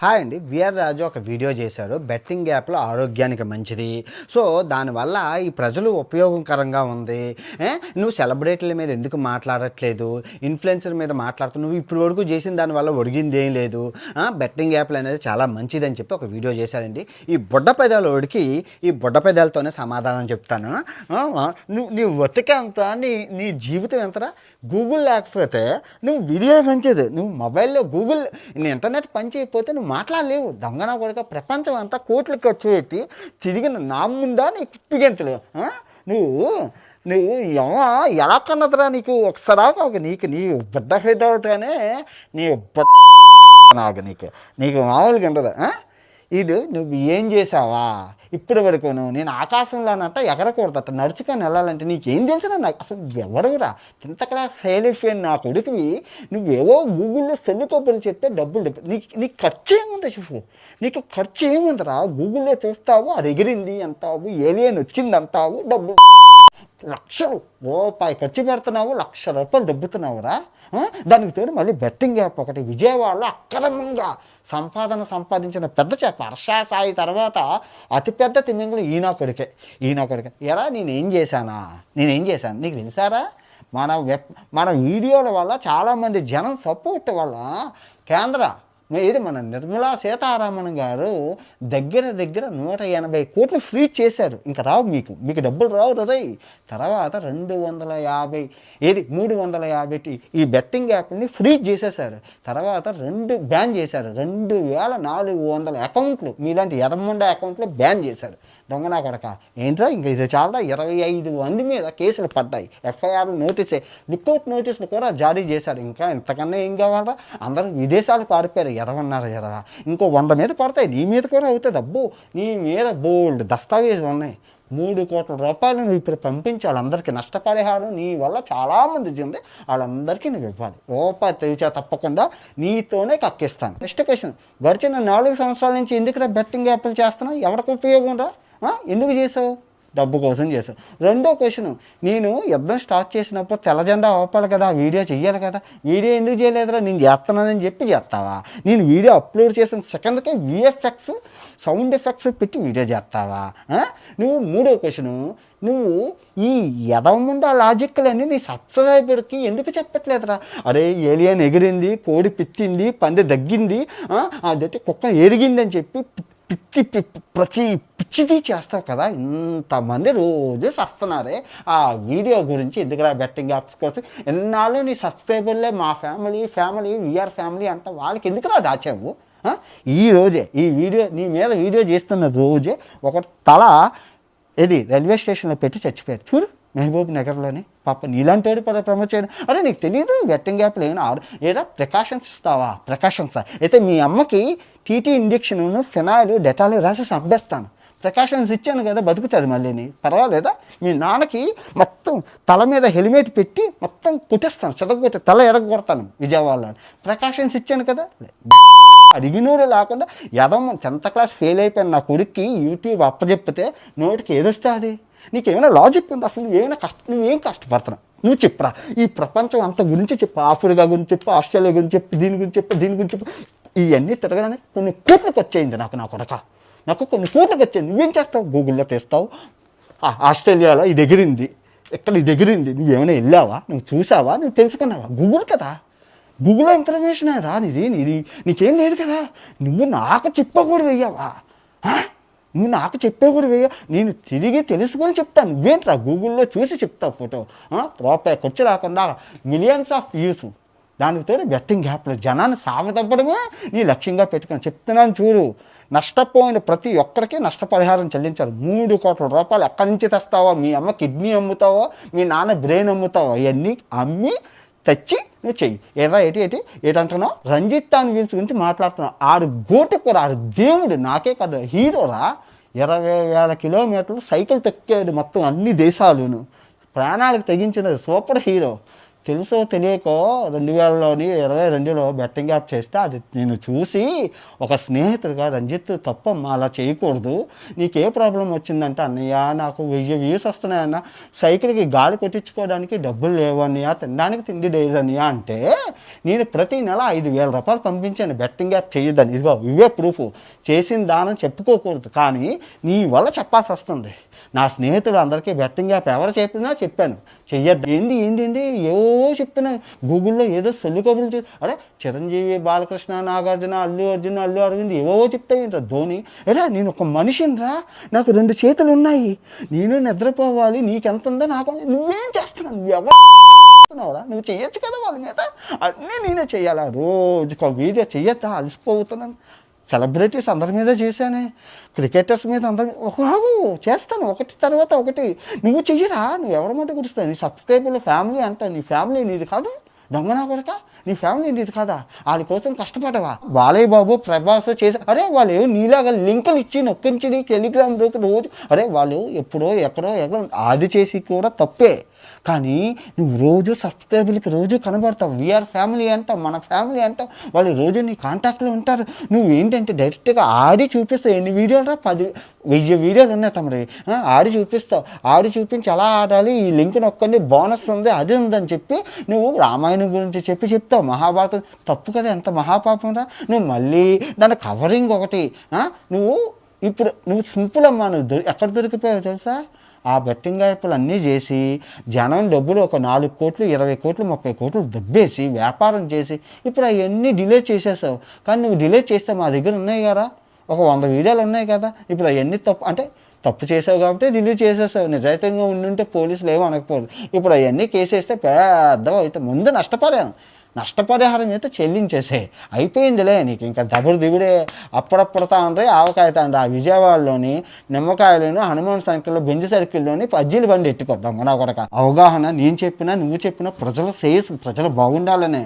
Hi అండి. VR రాజు ఒక video చేశారు. బెట్టింగ్ యాప్‌లో ఆరోగ్యానికి మంచిది. సో, దానివల్ల ఈ ప్రజలు ఉపయోగకరంగా ఉంది. నువ్వు సెలబ్రిటీల మీద ఎందుకు మాట్లాడట్లేదు? ఇన్‌ఫ్లుయెన్సర్ మీద మాట్లాడుతున్నావు. నువ్వు ఇప్పటి వరకు చేసిన దానివల్ల ఒరిగిందేం లేదు. బెట్టింగ్ యాప్‌లు అనేది చాలా మంచిదని చెప్పి ఒక వీడియో చేశారండి. ఈ బుడ్డ పెదాలోడికి ఈ బుడ్డ పెదాలతోనే సమాధానం చెప్తాను. నీ బతుకంత నీ జీవితం ఎంతరా? గూగుల్ లేకపోతే నువ్వు వీడియో పనిచేయదు. నువ్వు మొబైల్‌లో గూగుల్ ఇంటర్నెట్ పని చేయకపోతే నువ్వు మాట్లాడలేవు. దొంగన కొడుక ప్రపంచం అంతా కోట్లు ఖర్చు పెట్టి తిరిగిన నా ముందా నీకు పిగెంతలేవు. నువ్వు నువ్వు ఎలా కన్నదిరా నీకు ఒకసారి నీకు నీ బిడ్డ పెద్దవుతానే నీ నాకు నీకు మామూలుగా ఉండదు. ఇది నువ్వు ఏం చేసావా ఇప్పటి వరకు? నేను ఆకాశంలోనంట ఎగరకూడదట, నడుచుకొని వెళ్ళాలంటే నీకేం తెలుసు? నాకు అసలు ఎవరురా ఇంతక్కడ ఫెయిల్ అయిపోయిన నా కొడుకువి నువ్వేవో గూగుల్లో సెల్లుకోపలు చెప్తే డబ్బులు నీకు ఖర్చు ఏముంది చెప్పు? నీకు ఖర్చు ఏముందిరా? గూగుల్లో చూస్తావు, అది ఎగిరింది అంటావు, ఏలియన్ వచ్చింది అంటావు, డబ్బులు లక్షలు రూపాయి ఖర్చు పెడుతున్నావు, ₹1,00,000 దొబ్బుతున్నావురా. దానికి తోడు మళ్ళీ బెట్టింగ్ యాప్ ఒకటి. విజయవాడలో అక్రమంగా సంపాదించిన పెద్ద చేప హర్షా సాయి తర్వాత అతిపెద్ద తిమ్మింగులు ఈయన కొడుకే. ఎరా నేనేం చేశాను నీకు తెలుసారా? మన వీడియోల వల్ల చాలామంది జనం సపోర్ట్ వల్ల ఇది మన నిర్మలా సీతారామన్ గారు దగ్గర 180 కోట్లు ఫ్రీ చేశారు. ఇంకా రావు మీకు డబ్బులు రావు రై. తర్వాత 350 ఈ బెట్టింగ్ యాప్ని ఫ్రీ చేసేసారు. తర్వాత 2 బ్యాన్ చేశారు. 2400 అకౌంట్లు మీలాంటి ఎర్రముండ అకౌంట్లు బ్యాన్ చేశారు. దొంగనా కొడక ఏంట్రా? ఇంకా ఇది చాలా 25 మంది మీద కేసులు పడ్డాయి. ఎఫ్ఐఆర్ లుక్అవుట్ నోటీసులు కూడా జారీ చేశారు. ఇంకా ఇంతకన్నా ఏం కావాలరా? అందరూ విదేశాలు పారిపోయారు. ఎదవన్నారు. ఇంకో 100 మీద పడతాయి. నీ మీద కూడా అవుతుంది. అబ్బో నీ మీద బోల్డ్ దస్తావేజులు ఉన్నాయి. ₹3 కోట్ల నువ్వు ఇప్పుడు పంపించాలి అందరికీ. నష్టపరిహారం నీ వల్ల చాలామంది ఉంది, వాళ్ళందరికీ నువ్వు ఇవ్వాలి. రూపాయి తెరిచా తప్పకుండా నీతోనే కక్కిస్తాను. నెక్స్ట్ క్వశ్చన్, గడిచిన 4 సంవత్సరాల నుంచి ఎందుకు బెట్టింగ్ యాప్లు చేస్తున్నావు? ఎవరికి ఉపయోగం రా? ఎందుకు చేసావు? డబ్బు కోసం చేసావు. రెండో క్వశ్చన్, నేను యుద్ధం స్టార్ట్ చేసినప్పుడు తెల్ల జెండా ఆపాలి కదా, వీడియో చెయ్యాలి కదా, వీడియో ఎందుకు చేయలేదురా? నేను చేస్తున్నానని చెప్పి చేస్తావా? నేను వీడియో అప్లోడ్ చేసిన సెకండ్కే VFX సౌండ్ ఎఫెక్ట్స్ పెట్టి వీడియో చేస్తావా? నువ్వు మూడో క్వశ్చను, నువ్వు ఈ ఎదవముండా లాజిక్లన్నీ నీ సబ్స్క్రైబర్కి ఎందుకు చెప్పట్లేదురా? అరే ఏలియన్ ఎగిరింది, కోడి పిచ్చింది, పంది దగ్గింది, అదైతే కుక్క ఎరిగిందని చెప్పి ప్రతి పిచ్చిది చేస్తావు కదా. ఇంతమంది రోజు వస్తున్నారే ఆ వీడియో గురించి ఎందుకురా? బెట్టింగ్ యాప్స్ కోసం ఎన్నాళ్ళు నీ సబ్స్క్రైబర్లే మా ఫ్యామిలీ విఆర్ ఫ్యామిలీ అంట, వాళ్ళకి ఎందుకురా దాచావు? ఈ రోజే నీ మీద వీడియో చేస్తున్న రోజే ఒక తల రైల్వే స్టేషన్లో పెట్టి చచ్చిపోయారు చూడు, మహబూబ్ నగర్లోని. పాప నీలాంటి వాడు ప్రమోట్ చేయడం. అరే నీకు తెలియదు బెట్టింగ్ యాప్లు ఏదో ప్రికాషన్స్ ఇస్తావా? ప్రికాషన్స్ అయితే మీ అమ్మకి టీటీ ఇంజెక్షన్, ఫినాయిల్, డెటాల్ రాసి చంపేస్తాను. ప్రికాషన్స్ ఇచ్చాను కదా, బతుకుతుంది మళ్ళీని, పర్వాలేదా? మీ నాన్నకి మొత్తం తల మీద హెల్మెట్ పెట్టి మొత్తం కొట్టేస్తాను, చెదగొట్టి తల ఎరగొడతాను విజయవాడలో. ప్రికాషన్స్ ఇచ్చాను కదా. అడిగినోడు లేకుండా 10th క్లాస్ ఫెయిల్ అయిపోయిన నా కొడుక్కి యూట్యూబ్ అప్పచెప్పితే నోటికి ఏదొస్తే అది? నీకేమైనా లాజిక్ ఉంది అసలు? నువ్వేం కష్టపడుతున్నావు? నువ్వు చెప్పరా? ఈ ప్రపంచం అంత గురించి చెప్పు. ఆఫ్రికా గురించి చెప్పు, ఆస్ట్రేలియా గురించి చెప్పు, దీని గురించి చెప్పు. ఇవన్నీ తిరగడానికి కొన్ని కోట్లకు వచ్చేయింది నా కొడక. నాకు కొన్ని కోట్లకు వచ్చింది. నువ్వేం చేస్తావు? గూగుల్లో తీస్తావు, ఆస్ట్రేలియాలో ఇది ఎగిరింది, ఎక్కడ ఇది ఎగిరింది, నువ్వేమైనా వెళ్ళావా? నువ్వు చూసావా? నువ్వు తెలుసుకున్నావా? గూగుల్ కదా, గూగుల్లో ఇన్ఫర్మేషన్ రా నీది నీకేం లేదు కదా. నువ్వు నాకు చెప్పకూడదు వెయ్యావా? నువ్వు నాకు చెప్పకూడదు వెయ్యా. నేను తిరిగి తెలుసుకొని చెప్తాను. నువ్వేంట్రా గూగుల్లో చూసి చెప్తావు ఫోటో? రూపాయి ఖర్చు రాకుండా మిలియన్స్ ఆఫ్ వ్యూస్. దానికి తోడు బెట్టింగ్ యాప్లో జనాన్ని సాగదప్పడమే నీ లక్ష్యంగా పెట్టుకొని చెప్తున్నాను చూడు. నష్టపోయిన ప్రతి ఒక్కరికి నష్టపరిహారం చెల్లించాలి. ₹3 కోట్ల ఎక్కడి నుంచి తెస్తావో? మీ అమ్మ కిడ్నీ అమ్ముతావో, మీ నాన్న బ్రెయిన్ అమ్ముతావో, అవన్నీ అమ్మి తెచ్చి నువ్వు చెయ్యి. ఏటంటున్నావు? రంజిత్ అని వీల్స్ గురించి మాట్లాడుతున్నావు. ఆడు గోటుకురా, ఆడు దేవుడు, నాకే కదా హీరోరా. 20,000 కిలోమీటర్లు సైకిల్ తొక్కాడు మొత్తం అన్ని దేశాలును. ప్రాణాలకు తెగించిన సూపర్ హీరో. తెలుసో తెలియకో 2022లో బెట్టింగ్ యాప్ చేస్తే అది నేను చూసి ఒక స్నేహితుడిగా, రంజిత్ తప్పమ్మా అలా చేయకూడదు, నీకే ప్రాబ్లం వచ్చిందంటే, అన్నయ్య నాకు 1000 వ్యూస్ వస్తున్నాయన్న, సైకిల్కి గాలి కొట్టించుకోవడానికి డబ్బులు లేవు అన్నయ్య, తినడానికి తిండి లేదు అన్నయ్య అంటే, నేను ప్రతి నెల 5,000 రూపాయలు పంపించాను బెట్టింగ్ యాప్ చేయొద్దని. ఇదిగో ఇవే ప్రూఫ్. చేసిన దానం చెప్పుకోకూడదు, కానీ నీ వల్ల చెప్పాల్సి వస్తుంది. నా స్నేహితులు అందరికీ బెట్టింగ్ యాప్ ఎవరు చెప్పినా చెప్పాను, చెయ్యొద్దు. ఏంది ఏవో చెప్తున్నాను గూగుల్లో, ఏదో సొల్లు కబుర్లు అరే చిరంజీవి, బాలకృష్ణ, నాగార్జున, అల్లు అరవింద్ ఏవో చెప్తావేంట్రా, ధోని. ఎరా నేను ఒక మనిషిని రా, నాకు 2 చేతులు ఉన్నాయి, నేను నిద్రపోవాలి, నీకెంత ఉందో నాకు. నువ్వేం చేస్తున్నావు, నువ్వు ఎవరున్నావురా, నువ్వు చెయ్యొచ్చు కదా వాళ్ళ మీద, అన్నీ నేనే చెయ్యాలా, రోజు ఒక వీడియో చెయ్యొద్దా, అలసిపోతున్నాను. సెలబ్రిటీస్ అందరి మీద చేశానే, క్రికెటర్స్ మీద అందరి చేస్తాను, ఒకటి తర్వాత ఒకటి. నువ్వు చెయ్యరా, నువ్వు ఎవరి మాట గురిస్తావు, నీ సబ్స్క్రైబర్లు ఫ్యామిలీ అంట, నీ ఫ్యామిలీ నీది కాదు, దొంగనా కొడక, నీ ఫ్యామిలీ నీది కాదా, వాళ్ళ కోసం కష్టపడవా. బాలయ్య బాబు, ప్రభాస్ చేసా, అరే వాళ్ళు నీలాగా లింకులు ఇచ్చి నొక్కించి టెలిగ్రామ్ రోజు, అరే వాళ్ళు ఎప్పుడో ఎక్కడో అది చేసి కూడా తప్పే, కానీ నువ్వు రోజు సబ్స్క్రైబర్లకి రోజు కనబడతావు, వీఆర్ ఫ్యామిలీ అంటావు, మన ఫ్యామిలీ అంటావు, వాళ్ళు రోజు నీ కాంటాక్ట్లో ఉంటారు. నువ్వు ఏంటంటే డైరెక్ట్గా ఆడి చూపిస్తావు. ఎన్ని వీడియోలు రా, 10,000 వీడియోలు ఉన్నాయి తమరి, ఆడి చూపిస్తావు. ఆడి చూపించి ఎలా ఆడాలి, ఈ లింక్ నొక్కండి, బోనస్ ఉంది, అది ఉందని చెప్పి నువ్వు రామాయణం గురించి చెప్తావు, మహాభారతం. తప్పు కదా, ఎంత మహాపాపం రా. నువ్వు మళ్ళీ దాని కవరింగ్ ఒకటి, నువ్వు సింపుల్ అమ్మా, నువ్వు ఎక్కడ దొరికిపోయావు తెలుసా, ఆ బెట్టింగ్ యాప్లు అన్నీ చేసి జనం డబ్బులు ఒక 4 కోట్లు, 20 కోట్లు, 30 కోట్లు దబ్బేసి వ్యాపారం చేసి ఇప్పుడు అవన్నీ డిలీట్ చేసేసావు. కానీ నువ్వు డిలీట్ చేస్తే మా దగ్గర ఉన్నాయి కదా, ఒక 100 వీడియోలు ఉన్నాయి కదా, ఇప్పుడు అవన్నీ తప్పు చేసావు కాబట్టి డిలీట్ చేసేసావు. నిజాయితీగా ఉండుంటే పోలీసులు ఏమో అనకపోదు. ఇప్పుడు అవన్నీ కేసేస్తే పెద్దగా అయితే ముందు నష్టపరిహారం అయితే చెల్లించేసే, అయిపోయిందిలే, నీకు ఇంకా దిగుడే. అప్పుడప్పుడుతా ఉండే ఆవకాయ తండ్రి ఆ విజయవాడలోని నిమ్మకాయలను హనుమాన్ సర్కిల్లో, బెంజ్ సర్కిల్లోని పజ్జీలు బండి ఎట్టుకొద్దాం కూడా కొడక. అవగాహన నేను చెప్పినా నువ్వు చెప్పినా ప్రజలు బాగుండాలనే.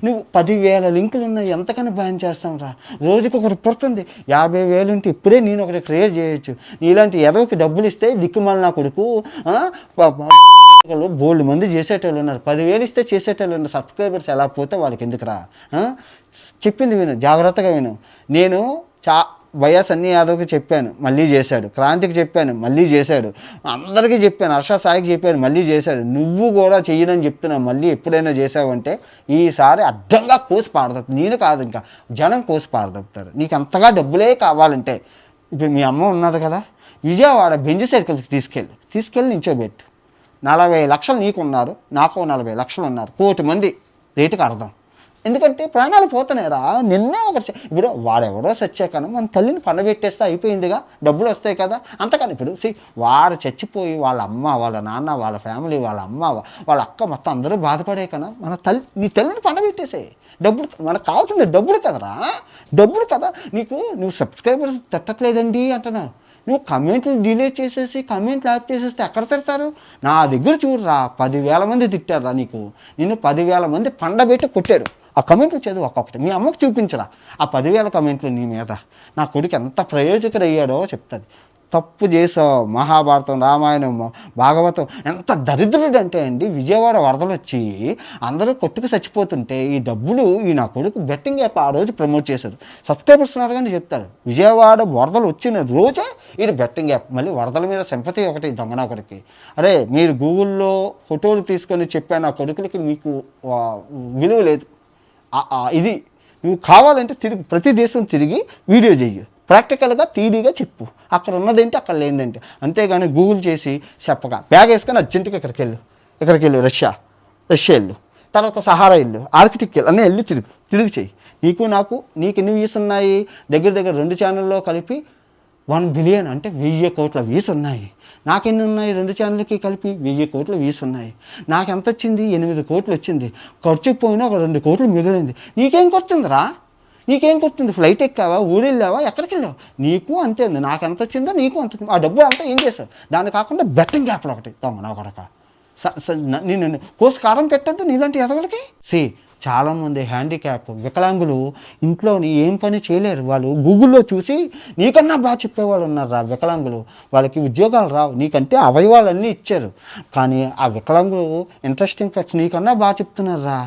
నువ్వు 10,000 లింకులు ఉన్నాయి, ఎంతకన్నా బ్యాన్ చేస్తాం రా. రోజుకి ఒకటి పుడుతుంది, 50,000 ఉంటే ఇప్పుడే నేను ఒకటి క్రియేట్ చేయొచ్చు. నీలాంటి ఎదవకి డబ్బులు ఇస్తే దిక్కుమాలి నా కొడుకు బోల్డ్ మంది చేసేటోళ్ళు ఉన్నారు, 10,000 ఇస్తే చేసేటోళ్ళు ఉన్నారు. సబ్స్క్రైబర్స్ ఎలా పోతే వాళ్ళకి ఎందుకురా. చెప్పింది విను, జాగ్రత్తగా విను. నేను వైఎస్ అన్ని యాదవ్కి చెప్పాను, మళ్ళీ చేశాడు. క్రాంతికి చెప్పాను, మళ్ళీ చేశాడు. అందరికీ చెప్పాను, హర్ష సాయికి చెప్పాను, మళ్ళీ చేశాడు. నువ్వు కూడా చెయ్యనని చెప్తున్నావు, మళ్ళీ ఎప్పుడైనా చేసావంటే ఈసారి అడ్డంగా కోసి పారదొప్పు. నేను కాదు, ఇంకా జనం కోసి పారదొప్పుతారు. నీకు అంతగా డబ్బులే కావాలంటే, ఇప్పుడు మీ అమ్మ ఉన్నది కదా, విజయవాడ బెంజ్ సర్కిల్కి తీసుకెళ్ళి నించోబెట్టు. 40 లక్షలు నీకున్నారు, నాకు 40 లక్షలు ఉన్నారు, 1 కోటి మంది రేటుకి అర్థం. ఎందుకంటే ప్రాణాలు పోతున్నాయిరా. నిన్నే ఒకటి ఇప్పుడు వాడెవడో చచ్చాకను మన తల్లిని పండబెట్టేస్తే అయిపోయిందిగా, డబ్బులు వస్తాయి కదా. అంతకని ఇప్పుడు వాడు చచ్చిపోయి వాళ్ళ అమ్మ, వాళ్ళ నాన్న, వాళ్ళ ఫ్యామిలీ, వాళ్ళ అమ్మ, వాళ్ళ అక్క మొత్తం అందరూ బాధపడే కన్నా నీ తల్లిని పండబెట్టేసే. డబ్బులు మనకు కావాల్సింది డబ్బులు కదరా, డబ్బులు కదా. నువ్వు సబ్స్క్రైబర్స్ తట్టట్లేదండి అంటున్నావు, నువ్వు కమెంట్లు డిలీట్ చేసేసి కమెంట్లు యాప్ చేసేస్తే ఎక్కడ తిడతారు. నా దగ్గర చూడరా, 10,000 మంది తిట్టారా నిన్ను 10,000 మంది పండబెట్టి కొట్టారు. ఆ కమెంట్లు చదువు ఒక్కొక్కటి, మీ అమ్మకు చూపించరా ఆ 10,000 కమెంట్లు నీ మీద. నా కొడుకు ఎంత ప్రయోజకుడు అయ్యాడో చెప్తుంది. తప్పు చేసావు, మహాభారతం, రామాయణం, భాగవతం ఎంత దరిద్రుడు అంటే అండి, విజయవాడ వరదలు వచ్చి అందరూ కొట్టుకు చచ్చిపోతుంటే ఈ డబ్బులు నా కొడుకు బెట్టింగ్ యాప్ ఆ రోజు ప్రమోట్ చేశారు. సబ్స్క్రైబర్స్ ఉన్నారు కానీ చెప్తారు, విజయవాడ వరదలు వచ్చిన రోజే ఇది బెట్టింగ్ యాప్. మళ్ళీ వరదల మీద సింపతి ఒకటి దొంగనా కొడుకు. అరే మీరు గూగుల్లో ఫోటోలు తీసుకొని చెప్పాను, ఆ కొడుకులకి మీకు విలువ లేదు. ఇది నువ్వు కావాలంటే ప్రతి దేశం తిరిగి వీడియో చెయ్యి, ప్రాక్టికల్గా థియరీగా చెప్పు, అక్కడ ఉన్నదేంటి అక్కడ లేదంటే. అంతేగాని గూగుల్ చేసి చెప్పగా బ్యాగ్ వేసుకొని అర్జెంటుగా ఇక్కడికి వెళ్ళు, రష్యా వెళ్ళు, తర్వాత సహారా వెళ్ళు, ఆర్కిటిక్ వెళ్ళు, అన్నీ వెళ్ళి తిరిగి చెయ్యి. నీకు ఎన్ని వ్యూస్ ఉన్నాయి, దగ్గర 2 ఛానల్లో కలిపి 1 బిలియన్ అంటే 1000 కోట్ల వ్యూస్ ఉన్నాయి. నాకెన్ని ఉన్నాయి, 2 ఛానల్కి కలిపి 1000 కోట్ల వ్యూస్ ఉన్నాయి. నాకు ఎంత వచ్చింది, 8 కోట్లు వచ్చింది. ఖర్చు పోయినా ఒక 2 కోట్లు మిగిలింది. నీకేం ఖర్చుందిరా, నీకేం గుర్తుంది? ఫ్లైట్ ఎక్కావా, ఊరెళ్ళావా, ఎక్కడికి వెళ్ళావు? నీకు అంతే ఉంది. నాకు ఎంత వచ్చిందో నీకు అంత. ఆ డబ్బు అంతా ఏం చేస్తావు? దాన్ని కాకుండా బెట్టింగ్ యాప్లు ఒకటి దొంగ నా కొడక. నేను కోసి కారం పెట్టద్దు నీలాంటి ఎదవలకి. చాలామంది హ్యాండిక్యాప్ వికలాంగులు ఇంట్లోని ఏం పని చేయలేరు. వాళ్ళు గూగుల్లో చూసి నీకన్నా బాగా చెప్పేవాళ్ళు ఉన్నారా వికలాంగులు. వాళ్ళకి ఉద్యోగాలు రావు, నీకంటే అవయవాలన్నీ ఇచ్చారు, కానీ ఆ వికలాంగులు ఇంట్రెస్టింగ్ ఫ్యాక్ట్స్ నీకన్నా బాగా చెప్తున్నారా.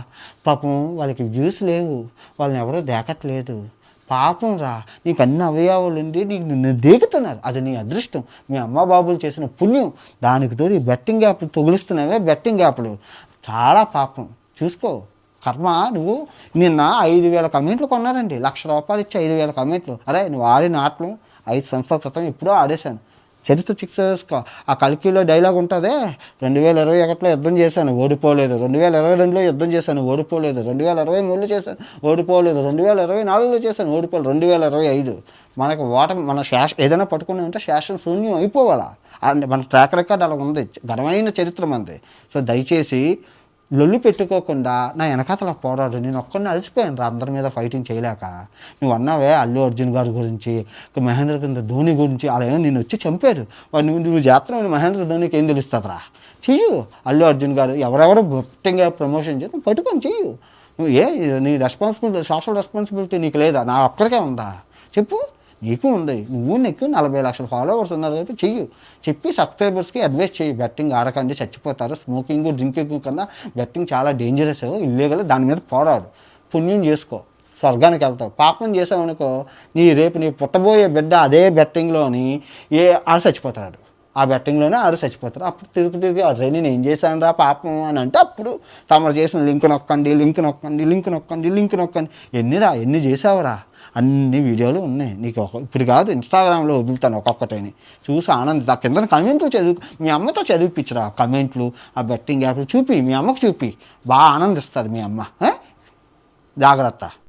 పాపం వాళ్ళకి వ్యూస్ లేవు, వాళ్ళని ఎవరో దేకట్లేదు. పాపం రా, నీకు అన్ని అవయవాలు ఉంది, నీకు నిన్ను దేకుతున్నారు. అది నీ అదృష్టం, మీ అమ్మ బాబులు చేసిన పుణ్యం. దానికి తోడు ఈ బెట్టింగ్ యాప్లు తొగులుస్తున్నావే, బెట్టింగ్ యాప్లు చాలా పాపం. చూసుకో కర్మ. నువ్వు నిన్న 5,000 కమెంట్లు కొన్నారండి, ₹1,00,000 ఇచ్చి 5,000 కమెంట్లు. అరే నువ్వు ఆడిన ఆటలు 5 సంవత్సరాల క్రితం ఎప్పుడో ఆడేశాను. చరిత్ర చెక్ చేసుకో. ఆ కల్కిలో డైలాగ్ ఉంటుందే, 2021లో యుద్ధం చేశాను ఓడిపోలేదు, 2022లో యుద్ధం చేశాను ఓడిపోలేదు, 2023లో చేశాను ఓడిపోలేదు, 2024లో చేశాను ఓడిపోలేదు, 2025 మనకు మన ఏదైనా పట్టుకున్నామంటే శాసన శూన్యం అయిపోవాలా. మన ట్రాక్ రికార్డ్ అలా ఉంది, ఘనమైన చరిత్ర మనది. సో దయచేసి లొల్లి పెట్టుకోకుండా నా వెనకాతల పోరాడు. నేను ఒక్కడిని అలసిపోయాను రా అందరి మీద ఫైటింగ్ చేయలేక. నువ్వు అన్నావే అల్లు అర్జున్ గారి గురించి, మహేంద్ర కింద ధోని గురించి, అలా ఏమో నేను వచ్చి చంపారు. నువ్వు చేస్తున్నావు, మహేంద్ర ధోనికి ఏం తెలుస్తుందిరా. చెయ్యు. అల్లు అర్జున్ గారు ఎవరెవరో బొట్టంగా ప్రమోషన్ చేసి పట్టుకొని చెయ్యు. నువ్వు నీ రెస్పాన్సిబిలిటీ, సోషల్ రెస్పాన్సిబిలిటీ నీకు లేదా? నా ఒక్కడికే ఉందా చెప్పు? నీకు ఉంది. నీకు 40 లక్షల ఫాలోవర్స్ ఉన్నారు కాబట్టి చెయ్యు. చెప్పి సబ్స్క్రైబర్స్కి అడ్వైస్ చేయి, బెట్టింగ్ ఆడకండి చచ్చిపోతారు, స్మోకింగ్ డ్రింకింగ్ కన్నా బెట్టింగ్ చాలా డేంజరస్, ఇల్లీగల్, దాని మీద పోరాడు, పుణ్యం చేసుకో, స్వర్గానికి వెళ్తావు. పాపం చేసావనుకో రేపు నీ పుట్టబోయే బిడ్డ అదే బెట్టింగ్లోని ఆడు చచ్చిపోతాడు, ఆ బెట్టింగ్లోనే ఆడు చచ్చిపోతారు. అప్పుడు తిరిగి అరే నేను ఏం చేశాను రా పాపం అని అంటే అప్పుడు తమరు చేసిన లింక్ నొక్కండి, లింక్ నొక్కండి, లింక్ నొక్కండి, లింక్ నొక్కండి. ఎన్ని చేసావురా? అన్ని వీడియోలు ఉన్నాయి నీకు. ఇప్పుడు కాదు, ఇన్స్టాగ్రామ్లో వదులుతాను ఒక్కొక్కటిని చూసి ఆనంద. కింద కమెంట్లు మీ అమ్మతో చదివిపించరా కమెంట్లు, ఆ బెట్టింగ్ యాప్లు చూపి, మీ అమ్మకు చూపి, బాగా ఆనందిస్తుంది మీ అమ్మ. జాగ్రత్త.